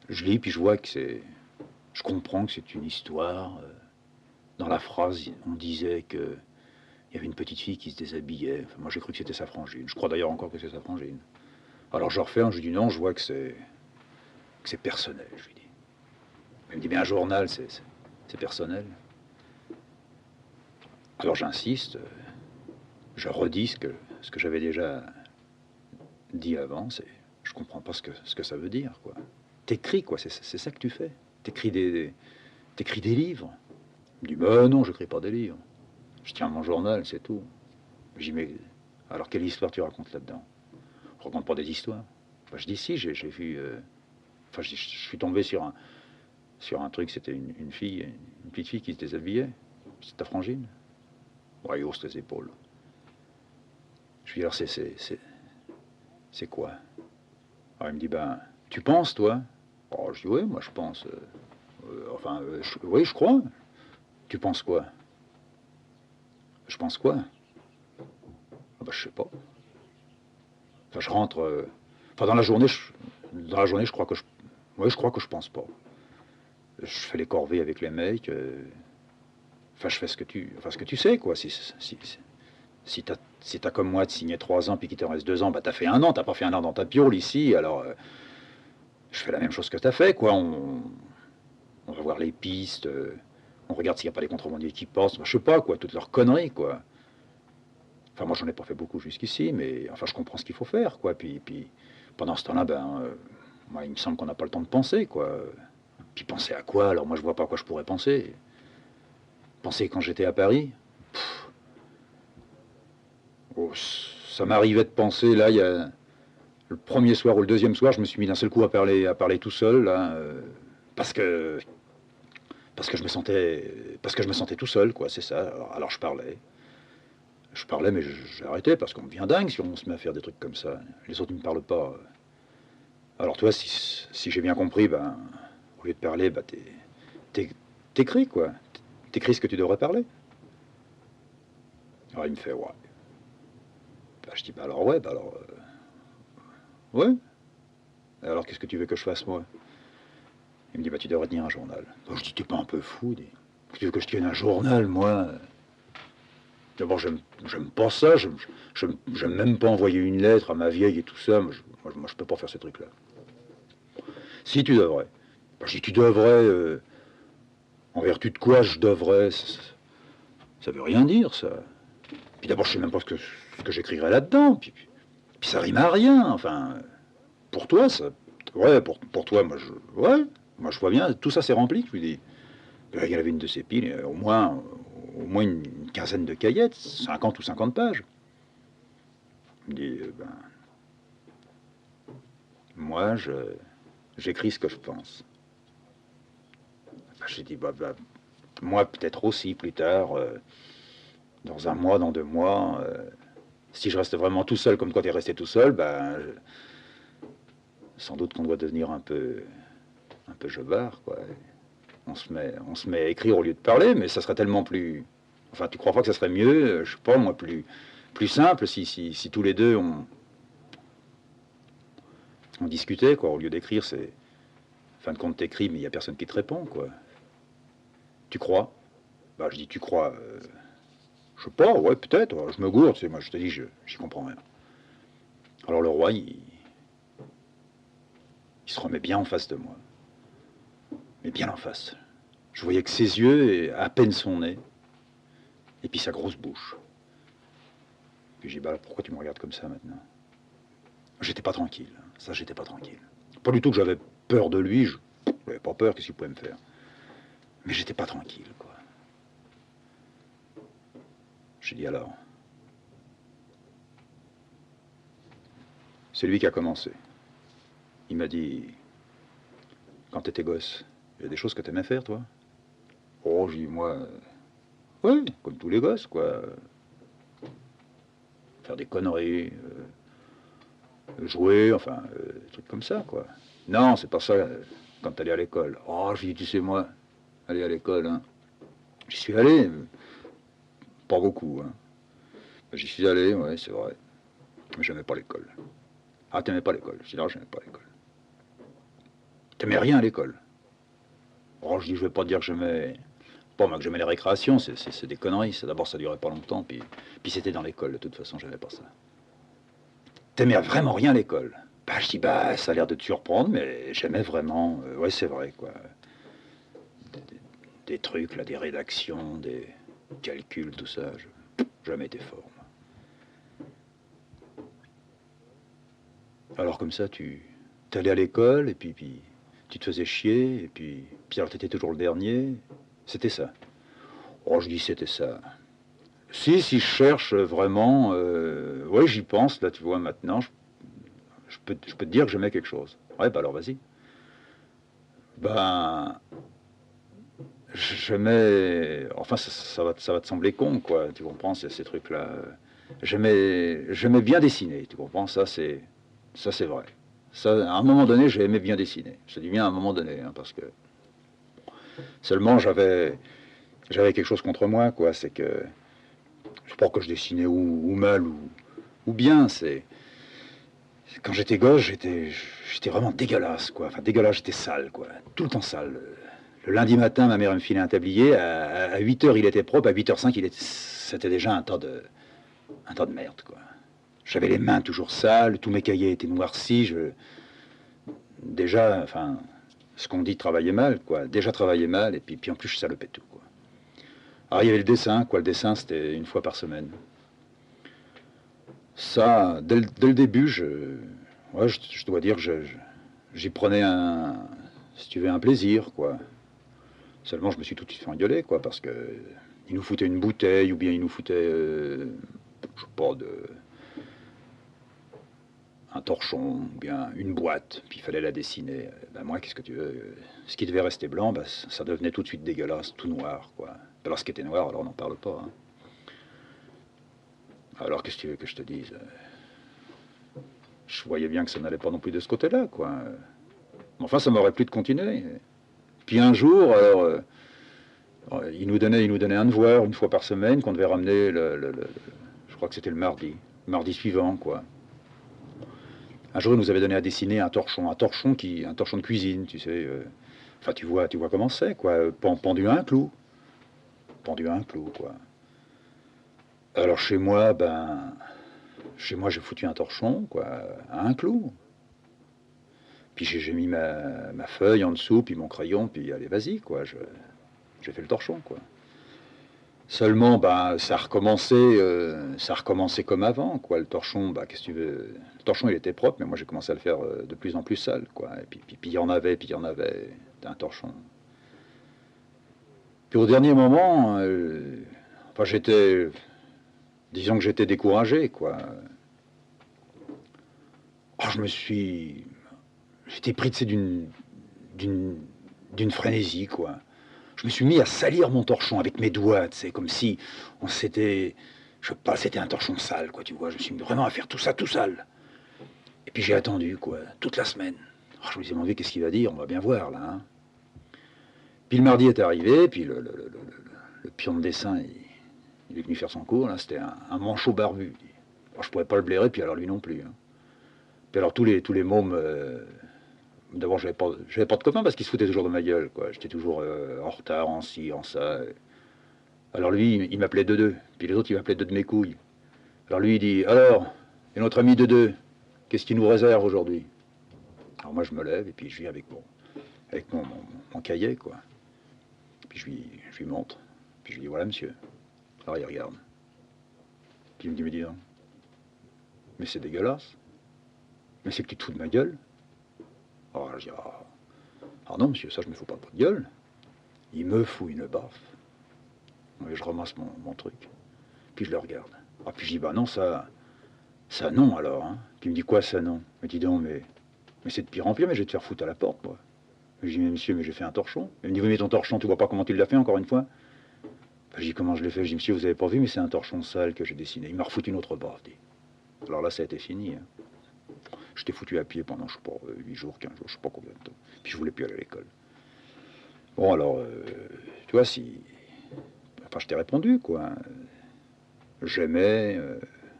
puis je vois que je comprends que c'est une histoire. Dans la phrase, on disait que il y avait une petite fille qui se déshabillait. Enfin, moi j'ai cru que c'était sa frangine. Je crois d'ailleurs encore que c'est sa frangine. Alors je referme, je lui dis non, je vois que c'est personnel, je lui dis. Il me dit, mais un journal, c'est personnel. Alors j'insiste, je redis ce que j'avais déjà dit avant, je comprends pas ce que ça veut dire, quoi. T'écris, quoi, c'est ça que tu fais. T'écris des livres. Il me dit, ben non, j'écris pas des livres. Je tiens mon journal, c'est tout. Je dis, mais alors quelle histoire tu racontes là-dedans? Je raconte pas des histoires. Enfin, je dis, si, j'ai vu... enfin, je suis tombé sur un truc, c'était une fille, une petite fille qui se déshabillait. C'est ta frangine? Ouais, il hausse les épaules. Je lui dis, alors c'est quoi? Alors il me dit, ben, tu penses, toi? Oh, je dis, oui, moi je pense. Oui, je crois. Tu penses quoi? Je pense quoi? Ah ben, je sais pas. Enfin, je rentre. Enfin, dans la journée, je crois que je. Oui, je crois que je pense pas. Je fais les corvées avec les mecs. Enfin, je fais ce que tu sais, quoi. Si t'as comme moi de signer 3 ans puis qu'il te reste 2 ans, bah t'as fait 1 an, t'as pas fait 1 an dans ta piole ici, alors je fais la même chose que t'as fait, quoi. On va voir les pistes, on regarde s'il n'y a pas des contrebandiers qui passent, bah, je sais pas, quoi, toutes leurs conneries, quoi. Enfin, moi, j'en ai pas fait beaucoup jusqu'ici, mais enfin, je comprends ce qu'il faut faire, quoi. Puis pendant ce temps-là, ben, moi, il me semble qu'on n'a pas le temps de penser, quoi. Puis penser à quoi? Alors moi, je vois pas à quoi je pourrais penser. Penser quand j'étais à Paris? Oh, ça m'arrivait de penser, là, il y a le premier soir ou le deuxième soir, je me suis mis d'un seul coup à parler tout seul, là, parce que, parce que je me sentais tout seul, quoi, c'est ça. Alors je parlais. Je parlais, mais j'ai arrêté, parce qu'on devient dingue si on se met à faire des trucs comme ça. Les autres ne me parlent pas. Alors toi, si j'ai bien compris, ben, au lieu de parler, ben, t'écris, quoi. T'écris ce que tu devrais parler. Alors il me fait, ouais. Ben, je dis, bah alors ouais, bah alors... ouais. Et alors qu'est-ce que tu veux que je fasse, moi? Il me dit, bah tu devrais tenir un journal. Ben, je dis, t'es pas un peu fou, dis. Tu veux que je tienne un journal, moi? D'abord, j'aime pas ça, j'aime même pas envoyer une lettre à ma vieille et tout ça. Moi, je peux pas faire ce truc-là. Si, tu devrais. Ben, je dis, tu devrais... en vertu de quoi je devrais? Ça veut rien dire, ça. Puis d'abord, je sais même pas ce que j'écrirais là-dedans. Puis ça rime à rien. Enfin, pour toi, ça... Ouais, pour toi, ouais, moi, je vois bien, tout ça, c'est rempli, je lui dis. Là, il y en avait une de ces piles, au moins une quinzaine de cahiers, 50 ou 50 pages. Il me dit, ben, moi, j'écris ce que je pense. Ben, j'ai dit, bah, moi, peut-être aussi, plus tard, dans 1 mois, dans 2 mois, si je reste vraiment tout seul comme toi, t'es resté tout seul, ben, sans doute qu'on doit devenir un peu jobard, quoi. On se met à écrire au lieu de parler, mais ça serait tellement plus... Enfin, tu crois pas que ça serait mieux, je sais pas, moi, plus simple si tous les deux on discutait, quoi, au lieu d'écrire, c'est... En fin de compte, t'écris, mais il n'y a personne qui te répond, quoi. Tu crois? Bah, je dis, tu crois? Je sais pas, ouais, peut-être, ouais, je me gourde, tu sais, moi, je te dis, j'y comprends rien. Alors le roi, il se remet bien en face de moi. Mais bien en face. Je voyais que ses yeux et à peine son nez. Et puis sa grosse bouche. Puis j'ai dit, bah, pourquoi tu me regardes comme ça maintenant? J'étais pas tranquille. Ça, j'étais pas tranquille. Pas du tout que j'avais peur de lui. J'avais pas peur, qu'est-ce qu'il pouvait me faire? Mais j'étais pas tranquille, quoi. J'ai dit, alors, c'est lui qui a commencé. Il m'a dit, quand t'étais gosse, il y a des choses que t'aimais faire, toi? Oh, j'ai dit, moi, ouais, comme tous les gosses, quoi. Faire des conneries, jouer, enfin, des trucs comme ça, quoi. Non, c'est pas ça, quand t'allais à l'école. Oh, j'ai dit, tu sais, moi, aller à l'école, hein. J'y suis allé, pas beaucoup, hein. J'y suis allé, ouais, c'est vrai. Mais j'aimais pas l'école. Ah, t'aimais pas l'école? Je dis, non, j'aimais pas l'école. T'aimais rien à l'école? Oh, je dis, je vais pas dire que j'aimais... Bon, moi, que j'aimais les récréations, c'est des conneries. D'abord, ça durait pas longtemps, puis c'était dans l'école, de toute façon, j'aimais pas ça. T'aimais vraiment rien à l'école? Bah, je dis, bah, ça a l'air de te surprendre, mais j'aimais vraiment... ouais, c'est vrai, quoi. Des trucs, là, des rédactions, des calculs, tout ça. Jamais été fort, moi. Alors, comme ça, t'allais à l'école, et puis tu te faisais chier, et puis alors, t'étais toujours le dernier. C'était ça. Oh, je dis, c'était ça. Si je cherche vraiment... ouais, j'y pense, là, tu vois, maintenant, je peux te dire que j'aimais quelque chose. Ouais, bah alors, vas-y. Ben, enfin ça va te sembler con, quoi, tu comprends, ces trucs-là. J'aimais bien dessiner, tu comprends, ça c'est vrai. Ça, à un moment donné, j'ai aimé bien dessiner. Je dis bien à un moment donné, hein, parce que seulement j'avais quelque chose contre moi, quoi. C'est que je sais pas que je dessinais ou mal ou bien. C'est quand j'étais gosse, j'étais vraiment dégueulasse, quoi. Enfin dégueulasse, j'étais sale, quoi. Tout le temps sale. Le lundi matin, ma mère me filait un tablier. À 8h, il était propre. À 8h05, c'était déjà un tas de merde, quoi. J'avais les mains toujours sales. Tous mes cahiers étaient noircis. Déjà, enfin, ce qu'on dit travailler mal, quoi. Déjà travailler mal. Et puis en plus, je salopais tout, quoi. Alors, il y avait le dessin, quoi. Le dessin, c'était une fois par semaine. Ça, dès le début, ouais, je dois dire que j'y prenais si tu veux, un plaisir, quoi. Seulement, je me suis tout de suite fait engueuler, quoi, parce que il nous foutait une bouteille, ou bien il nous foutait, je sais pas, un torchon, ou bien une boîte, puis il fallait la dessiner. Ben moi, qu'est-ce que tu veux? Ce qui devait rester blanc, ben, ça devenait tout de suite dégueulasse, tout noir, quoi. Alors, ce qui était noir, alors on n'en parle pas, hein. Alors, qu'est-ce que tu veux que je te dise? Je voyais bien que ça n'allait pas non plus de ce côté-là, quoi. Enfin, ça m'aurait plu de continuer. Puis un jour, alors, il nous donnait un devoir une fois par semaine qu'on devait ramener je crois que c'était le mardi suivant, quoi. Un jour, il nous avait donné à dessiner un torchon de cuisine, tu sais. Enfin, tu vois comment c'est, quoi. Pendu à un clou, quoi. Alors chez moi, j'ai foutu un torchon, quoi, à un clou. Puis j'ai mis ma feuille en dessous, puis mon crayon, puis allez, vas-y, quoi. J'ai fait le torchon, quoi. Seulement, ben, ça recommençait comme avant, quoi. Le torchon, bah, qu'est-ce que tu veux? Le torchon, il était propre, mais moi, j'ai commencé à le faire de plus en plus sale, quoi. Et puis il y en avait, un torchon. Puis au dernier moment, enfin, disons que j'étais découragé, quoi. Oh, j'étais pris, tu sais, d'une, d'une frénésie, quoi. Je me suis mis à salir mon torchon avec mes doigts, tu sais, comme si on s'était, je sais pas, c'était un torchon sale, quoi, tu vois. Je me suis mis vraiment à faire tout ça tout sale. Et puis j'ai attendu, quoi, toute la semaine. Oh, je me suis demandé qu'est-ce qu'il va dire, on va bien voir, là, hein. Puis le mardi est arrivé, puis le pion de dessin, il est venu faire son cours, là, c'était un manchot barbu. Alors, je pouvais pas le blairer, puis alors lui non plus, hein. Puis alors tous les mômes, d'abord j'avais pas de copains parce qu'il se foutait toujours de ma gueule, quoi. J'étais toujours en retard, en ci, en ça. Alors lui, il m'appelait Deux, puis les autres, ils m'appelaient de mes couilles. Alors lui, il dit, alors, et notre ami Deux, qu'est-ce qu'il nous réserve aujourd'hui? Alors moi, je me lève, et puis je viens avec mon cahier, quoi. Puis je lui montre, puis je lui dis, voilà, monsieur. Alors il regarde. Puis il me dit, mais dis donc, mais c'est dégueulasse. Mais c'est que tu te fous de ma gueule. Alors je dis, ah non, monsieur, ça, je me fous pas de votre gueule. Il me fout une baffe. Et je ramasse mon truc. Puis je le regarde. Ah, puis je dis, bah non, ça non alors, hein. Puis il me dit, quoi ça non? Mais dis donc, mais c'est de pire en pire, mais je vais te faire foutre à la porte, moi. Je dis, mais monsieur, mais j'ai fait un torchon. Il me dit, oui, mais ton torchon, tu vois pas comment tu l'as fait, encore une fois? Je dis, comment je l'ai fait? Je dis, monsieur, vous avez pas vu, mais c'est un torchon sale que j'ai dessiné. Il m'a refoutu une autre baffe, dit. Alors là, ça a été fini, hein. J'étais foutu à pied pendant, je sais pas, 8 jours, 15 jours, je sais pas combien de temps. Puis je voulais plus aller à l'école. Bon, alors, tu vois, enfin, je t'ai répondu, quoi. J'aimais,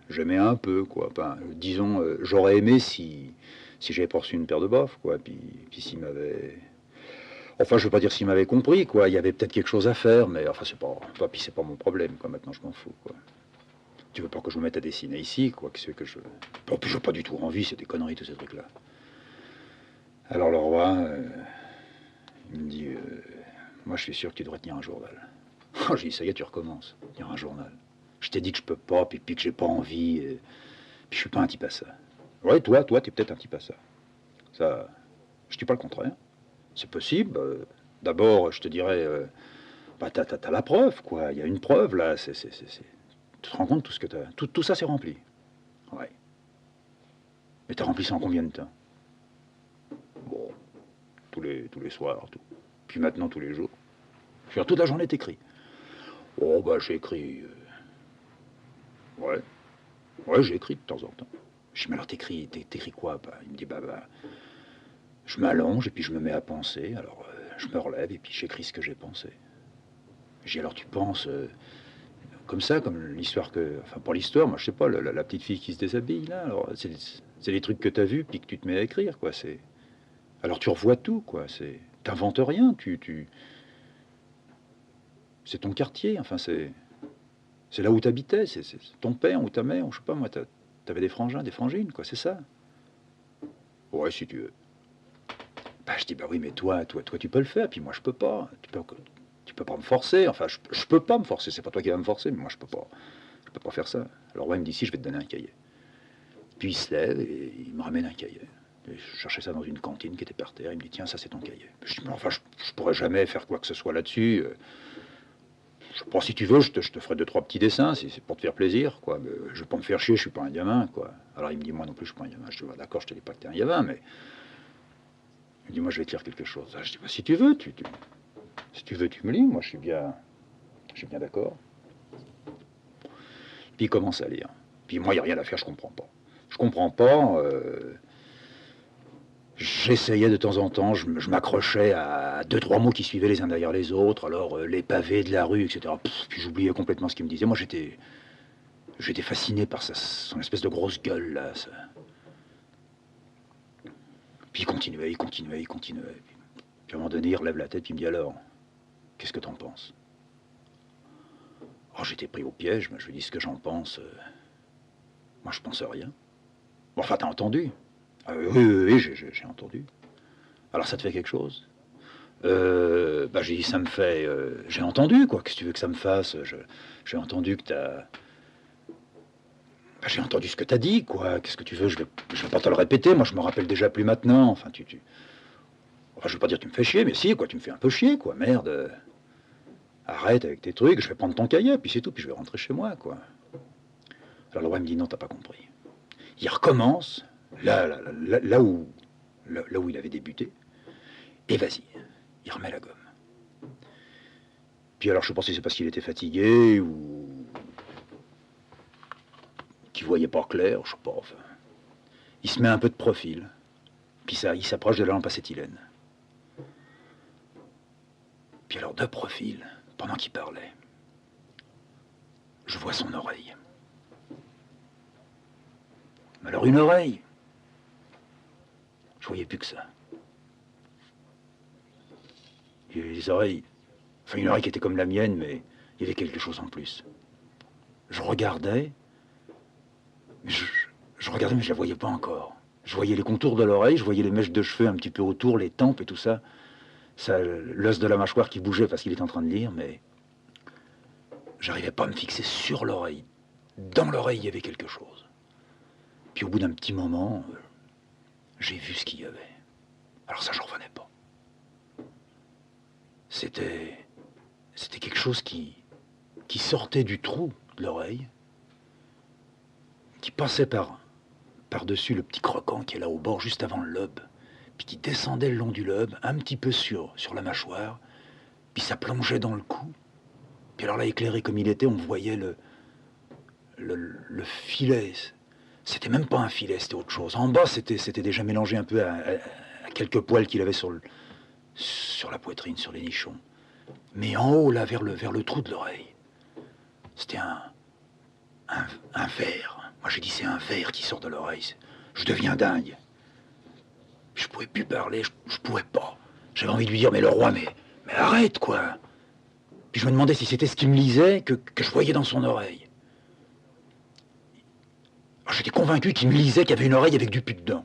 j'aimais un peu, quoi. Enfin, disons, j'aurais aimé si j'avais pas reçu une paire de baffes, quoi. Puis s'il m'avait. Enfin, je veux pas dire s'il m'avait compris, quoi. Il y avait peut-être quelque chose à faire, mais enfin, puis c'est pas mon problème, quoi. Maintenant, je m'en fous, quoi. Tu veux pas que je me mette à dessiner ici, quoi. Qu'est-ce que je. Bon, puis j'ai pas du tout envie, c'est des conneries, tous ces trucs-là. Alors, le roi, il me dit, moi, je suis sûr que tu devrais tenir un journal. Oh, j'ai dit, ça y est, tu recommences. Tenir un journal. Je t'ai dit que je peux pas, puis que j'ai pas envie. Puis je suis pas un type à ça. Ouais, toi, t'es peut-être un type à ça. Ça, je dis pas le contraire. C'est possible. D'abord, je te dirais, bah, t'as la preuve, quoi. Il y a une preuve, là. Tu te rends compte tout ce que t'as. Tout ça, c'est rempli. Ouais. Mais t'as rempli ça en combien de temps? Bon, tous les soirs, tout. Puis maintenant, tous les jours. Je veux dire, toute la journée, t'écris. Oh, bah, j'ai écrit. Ouais. Ouais, j'ai écrit de temps en temps. Je dis, mais alors t'écris quoi? Bah, il me dit, bah, je m'allonge et puis je me mets à penser. Alors, je me relève et puis j'écris ce que j'ai pensé. J'ai alors tu penses comme ça, comme l'histoire que. Enfin, pour l'histoire, moi, je sais pas, la petite fille qui se déshabille, là. Alors, c'est des trucs que t'as vus puis que tu te mets à écrire, quoi. Alors, tu revois tout, quoi. T'inventes rien, c'est ton quartier, enfin, c'est là où t'habitais, c'est ton père ou ta mère, ou je sais pas, moi, t'avais des frangins, des frangines, quoi, c'est ça. Ouais, si tu veux. Bah, je dis, bah oui, mais toi, tu peux le faire, puis moi, je peux pas. Tu peux pas me forcer. Enfin, je peux pas me forcer. C'est pas toi qui vas me forcer, mais moi, je peux pas. Je peux pas faire ça. Alors, ouais, il me dit, si, je vais te donner un cahier. Puis il se lève et il me ramène un cahier. Et je cherchais ça dans une cantine qui était par terre. Il me dit, tiens, ça, c'est ton cahier. Je dis, mais enfin, je pourrais jamais faire quoi que ce soit là-dessus. Je pense, si tu veux, je te ferai deux, trois petits dessins, si c'est pour te faire plaisir, quoi. Mais je vais pas me faire chier, je suis pas un gamin, quoi. Alors, il me dit, moi non plus, je suis pas un gamin. Je dis, bah, d'accord, je te dis pas que t'es un gamin, mais. Il me dit, moi, je vais te lire quelque chose. Ah, je dis, bah, si tu veux, si tu veux, tu me lis. Moi, je suis bien d'accord. Puis il commence à lire. Puis moi, il n'y a rien à faire, je comprends pas. Je comprends pas. J'essayais de temps en temps, je m'accrochais à deux, trois mots qui suivaient les uns derrière les autres. Alors, les pavés de la rue, etc. Puis j'oubliais complètement ce qu'il me disait. Moi, j'étais fasciné par son espèce de grosse gueule, là. Puis il continuait, il continuait, il continuait. Puis à un moment donné, il relève la tête, puis il me dit, alors, qu'est-ce que t'en penses? Oh, j'étais pris au piège, mais je lui dis ce que j'en pense. Moi, je pense à rien. Bon, enfin, t'as entendu? Ah, oui, oui, oui, j'ai entendu. Alors, ça te fait quelque chose? Bah, j'ai dit, ça me fait. J'ai entendu, quoi. Qu'est-ce que tu veux que ça me fasse? J'ai entendu que t'as. Bah, j'ai entendu ce que t'as dit, quoi. Qu'est-ce que tu veux? Je vais pas te le répéter. Moi, je me rappelle déjà plus maintenant. Enfin, Enfin, je veux pas dire que tu me fais chier, mais si, quoi. Tu me fais un peu chier, quoi. Merde. Arrête avec tes trucs. Je vais prendre ton cahier, puis c'est tout. Puis je vais rentrer chez moi, quoi. Alors, le roi me dit, non, t'as pas compris. Il recommence là où il avait débuté. Et vas-y, il remet la gomme. Puis alors je pense que c'est parce qu'il était fatigué ou qu'il voyait pas clair, je sais pas. Enfin. Il se met un peu de profil, puis ça, il s'approche de la lampe acétylène. Puis alors de profil, pendant qu'il parlait, je vois son oreille. Mais alors une oreille, je voyais plus que ça. Il y avait des oreilles, enfin une oreille qui était comme la mienne, mais il y avait quelque chose en plus. Je regardais, mais je regardais, mais je la voyais pas encore. Je voyais les contours de l'oreille, je voyais les mèches de cheveux un petit peu autour, les tempes et tout ça. L'os de la mâchoire qui bougeait parce qu'il était en train de lire, mais j'arrivais pas à me fixer sur l'oreille. Dans l'oreille, il y avait quelque chose. Puis au bout d'un petit moment, j'ai vu ce qu'il y avait. Alors ça, je revenais pas. C'était quelque chose qui sortait du trou de l'oreille, qui passait par-dessus le petit croquant qui est là au bord, juste avant le lobe, puis qui descendait le long du lobe, un petit peu sur la mâchoire, puis ça plongeait dans le cou. Puis alors là, éclairé comme il était, on voyait le filet. C'était même pas un filet, c'était autre chose. En bas, c'était déjà mélangé un peu à quelques poils qu'il avait sur la poitrine, sur les nichons. Mais en haut, là, vers le trou de l'oreille, c'était un ver. Moi, j'ai dit, c'est un ver qui sort de l'oreille. Je deviens dingue. Je pouvais plus parler, je pouvais pas. J'avais envie de lui dire, mais le roi, mais arrête, quoi. Puis je me demandais si c'était ce qu'il me lisait que je voyais dans son oreille. J'étais convaincu qu'il me lisait qu'il y avait une oreille avec du pus dedans.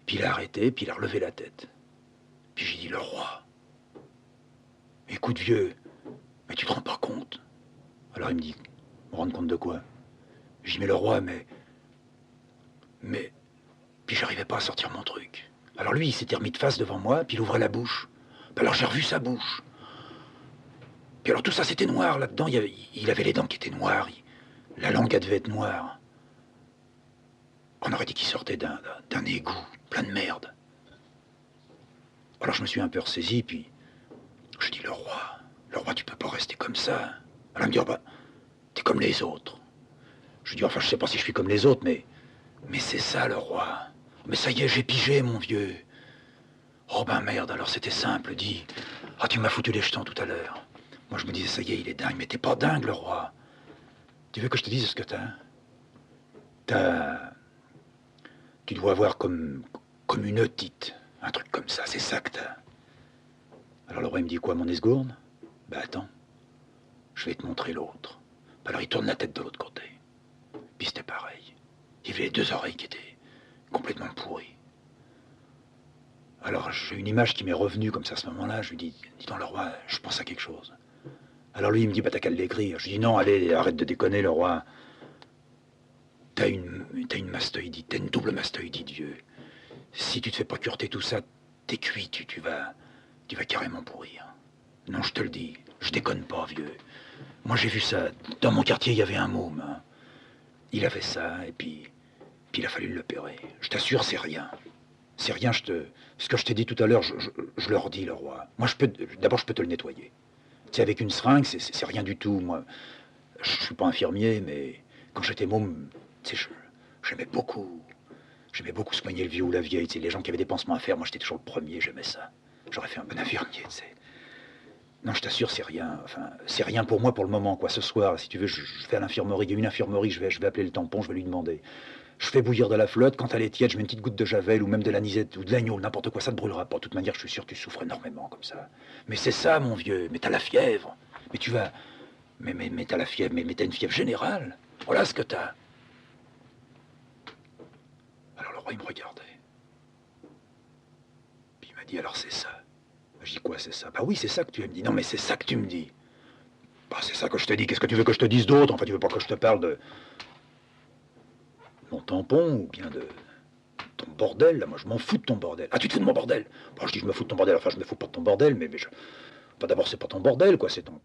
Puis il a arrêté, puis il a relevé la tête. Puis j'ai dit, le roi. Écoute, vieux, mais tu te rends pas compte. Alors il me dit, me rendre compte de quoi? J'ai dit, mais le roi, mais... Puis j'arrivais pas à sortir mon truc. Alors lui, il s'était remis de face devant moi, puis il ouvrait la bouche. Puis alors j'ai revu sa bouche. Puis alors tout ça, c'était noir là-dedans. Il avait les dents qui étaient noires. La langue, elle devait être noire. On aurait dit qu'il sortait d'un égout plein de merde. Alors je me suis un peu ressaisi, puis Je dis, le roi, tu peux pas rester comme ça. Elle va me dire, bah, t'es comme les autres. Je dis, enfin, je sais pas si je suis comme les autres, mais c'est ça, le roi. Mais ça y est, j'ai pigé, mon vieux. Oh ben merde, alors c'était simple, dis. Ah, tu m'as foutu les jetons tout à l'heure. Moi, je me disais, ça y est, il est dingue. Mais t'es pas dingue, le roi. Tu veux que je te dise ce que t'as? T'as... Tu dois avoir comme une otite. Un truc comme ça, c'est ça que t'as. Alors le roi, il me dit quoi, mon esgourne? Bah attends, je vais te montrer l'autre. Alors il tourne la tête de l'autre côté. Puis c'était pareil. Il y avait les deux oreilles qui étaient complètement pourries. Alors j'ai une image qui m'est revenue comme ça à ce moment-là. Je lui dis donc le roi, je pense à quelque chose. Alors lui, il me dit, bah t'as qu'à l'écrire. Je lui dis, non, allez, arrête de déconner, le roi. T'as une mastoïdite, t'as une double mastoïdite, vieux. Si tu te fais pas cureter tout ça, t'es cuit, tu vas carrément pourrir. Non, je te le dis, je déconne pas, vieux. Moi, j'ai vu ça. Dans mon quartier, il y avait un môme. Hein. Il avait ça, et puis il a fallu l'opérer. Je t'assure, c'est rien. C'est rien, ce que je t'ai dit tout à l'heure, je leur dis, le roi. Moi, d'abord, je peux te le nettoyer. Tu sais, avec une seringue, c'est rien du tout. Moi, je suis pas infirmier, mais quand j'étais môme, tu sais, j'aimais beaucoup. J'aimais beaucoup soigner le vieux ou la vieille. Tu sais, les gens qui avaient des pansements à faire, moi, j'étais toujours le premier, j'aimais ça. J'aurais fait un bon infirmier, tu sais. Non, je t'assure, c'est rien. Enfin, c'est rien pour moi pour le moment, quoi. Ce soir, si tu veux, je vais à l'infirmerie. Il y a une infirmerie, je vais appeler le tampon, je vais lui demander. Je fais bouillir de la flotte, quand elle est tiède, je mets une petite goutte de javel ou même de l'anisette ou de l'agneau, n'importe quoi, ça ne brûlera pas. De toute manière, je suis sûr que tu souffres énormément comme ça. Mais c'est ça, mon vieux, mais t'as la fièvre. Mais tu vas. Mais t'as la fièvre, mais t'as une fièvre générale. Voilà ce que t'as. Alors le roi, il me regardait. Puis il m'a dit, alors c'est ça. Je dis, quoi, c'est ça? Bah oui, c'est ça que tu me dis. Non, mais c'est ça que tu me dis. Bah c'est ça que je te dis. Qu'est-ce que tu veux que je te dise d'autre? Enfin, tu veux pas que je te parle de mon tampon ou bien de ton bordel, là? Moi, je m'en fous de ton bordel. Ah, tu te fous de mon bordel? Bah, je dis, je me fous de ton bordel. Enfin, je me fous pas de ton bordel, mais je... Enfin, d'abord, c'est pas ton bordel, quoi, c'est ton...